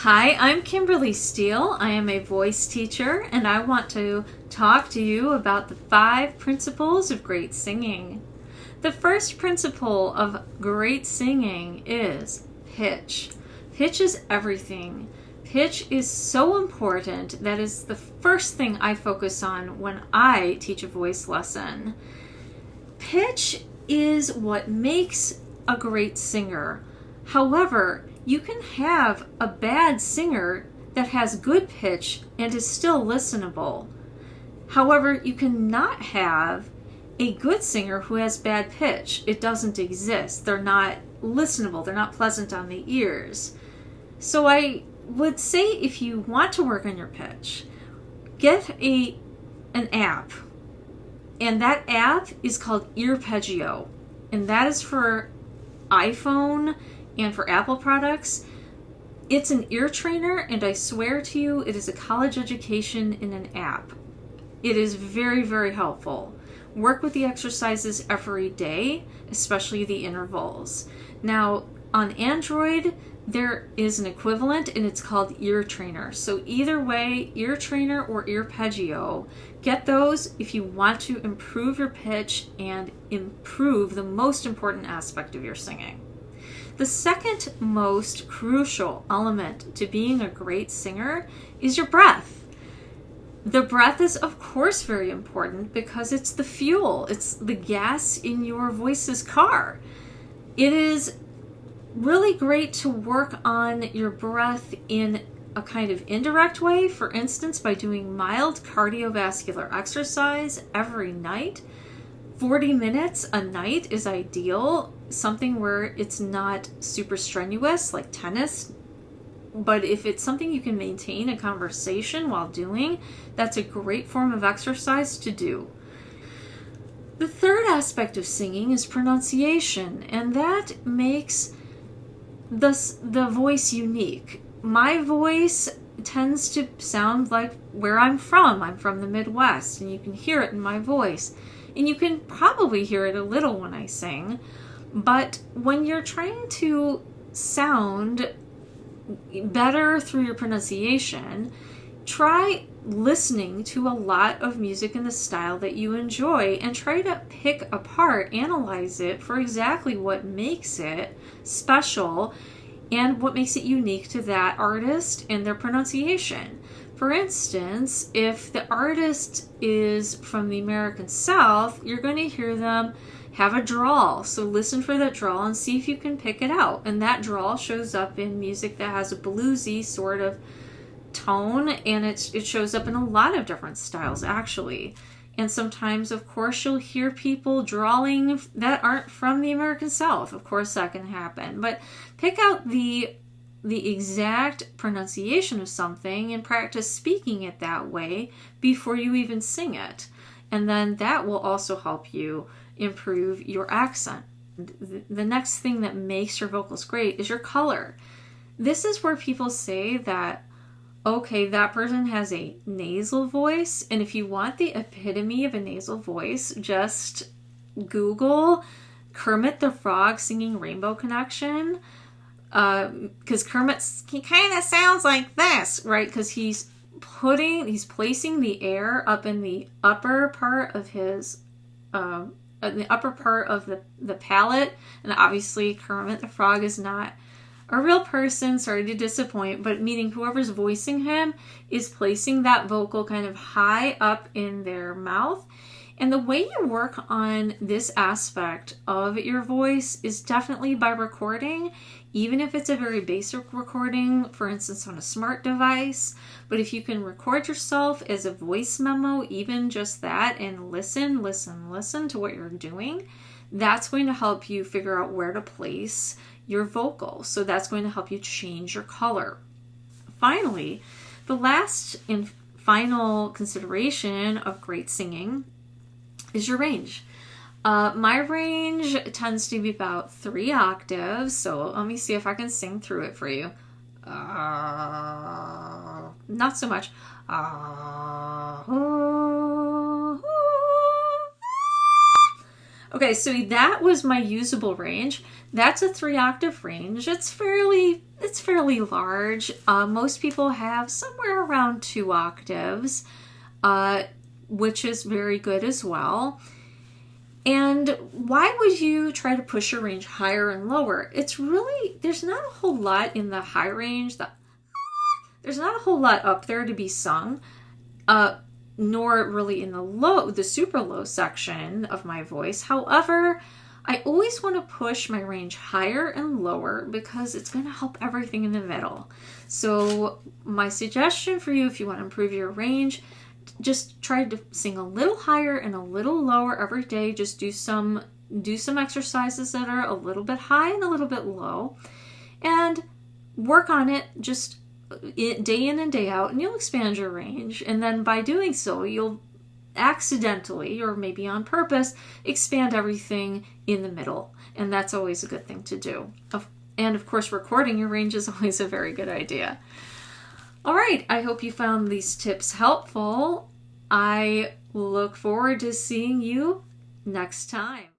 Hi, I'm Kimberly Steele. I am a voice teacher, and I want to talk to you about the 5 principles of great singing. The first principle of great singing is pitch. Pitch is everything. Pitch is so important. That is the first thing I focus on when I teach a voice lesson. Pitch is what makes a great singer. However, you can have a bad singer that has good pitch and is still listenable. However, you cannot have a good singer who has bad pitch. It doesn't exist. They're not listenable. They're not pleasant on the ears. So I would say if you want to work on your pitch, get an app. And that app is called Earpeggio. And that is for iPhone and for Apple products. It's an ear trainer, and I swear to you, it is a college education in an app. It is very, very helpful. Work with the exercises every day, especially the intervals. Now, on Android, there is an equivalent, and it's called Ear Trainer. So either way, Ear Trainer or Earpeggio, get those if you want to improve your pitch and improve the most important aspect of your singing. The second most crucial element to being a great singer is your breath. The breath is, of course, very important because it's the fuel. It's the gas in your voice's car. It is really great to work on your breath in a kind of indirect way, for instance, by doing mild cardiovascular exercise every night. 40 minutes a night is ideal, something where it's not super strenuous like tennis, but if it's something you can maintain a conversation while doing, that's a great form of exercise to do. The third aspect of singing is pronunciation, and that makes the voice unique. My voice tends to sound like where I'm from. I'm from the Midwest, and you can hear it in my voice. And you can probably hear it a little when I sing. But when you're trying to sound better through your pronunciation, try listening to a lot of music in the style that you enjoy and try to pick apart, analyze it for exactly what makes it special and what makes it unique to that artist and their pronunciation. For instance, if the artist is from the American South, you're going to hear them have a drawl. So listen for that drawl and see if you can pick it out. And that drawl shows up in music that has a bluesy sort of tone, and it shows up in a lot of different styles, actually. And sometimes, of course, you'll hear people drawling that aren't from the American South. Of course, that can happen. But pick out the exact pronunciation of something and practice speaking it that way before you even sing it. And then that will also help you improve your accent. The next thing that makes your vocals great is your color. This is where people say that, okay, that person has a nasal voice, and if you want the epitome of a nasal voice, just Google Kermit the Frog singing Rainbow Connection. Because Kermit, he kind of sounds like this, right? Because he's placing the air up in the upper part of his, the upper part of the palate. And obviously Kermit the Frog is not a real person, sorry to disappoint, but meaning whoever's voicing him is placing that vocal kind of high up in their mouth. And the way you work on this aspect of your voice is definitely by recording, even if it's a very basic recording, for instance, on a smart device. But if you can record yourself as a voice memo, even just that, and listen to what you're doing, that's going to help you figure out where to place your vocal. So that's going to help you change your color. Finally, the last and final consideration of great singing is your range. My range tends to be about 3 octaves, so let me see if I can sing through it for you. Not so much. Okay, so that was my usable range. That's a 3-octave range. It's fairly large. Most people have somewhere around 2 octaves, which is very good as well. And why would you try to push your range higher and lower? It's really, there's not a whole lot in the high range. There's not a whole lot up there to be sung, nor really in the super low section of my voice. However, I always want to push my range higher and lower because it's going to help everything in the middle. So my suggestion for you, if you want to improve your range, just try to sing a little higher and a little lower every day. Just do some exercises that are a little bit high and a little bit low, and work on it just day in and day out, and you'll expand your range. And then by doing so, you'll accidentally, or maybe on purpose, expand everything in the middle. And that's always a good thing to do. And of course, recording your range is always a very good idea. All right, I hope you found these tips helpful. I look forward to seeing you next time.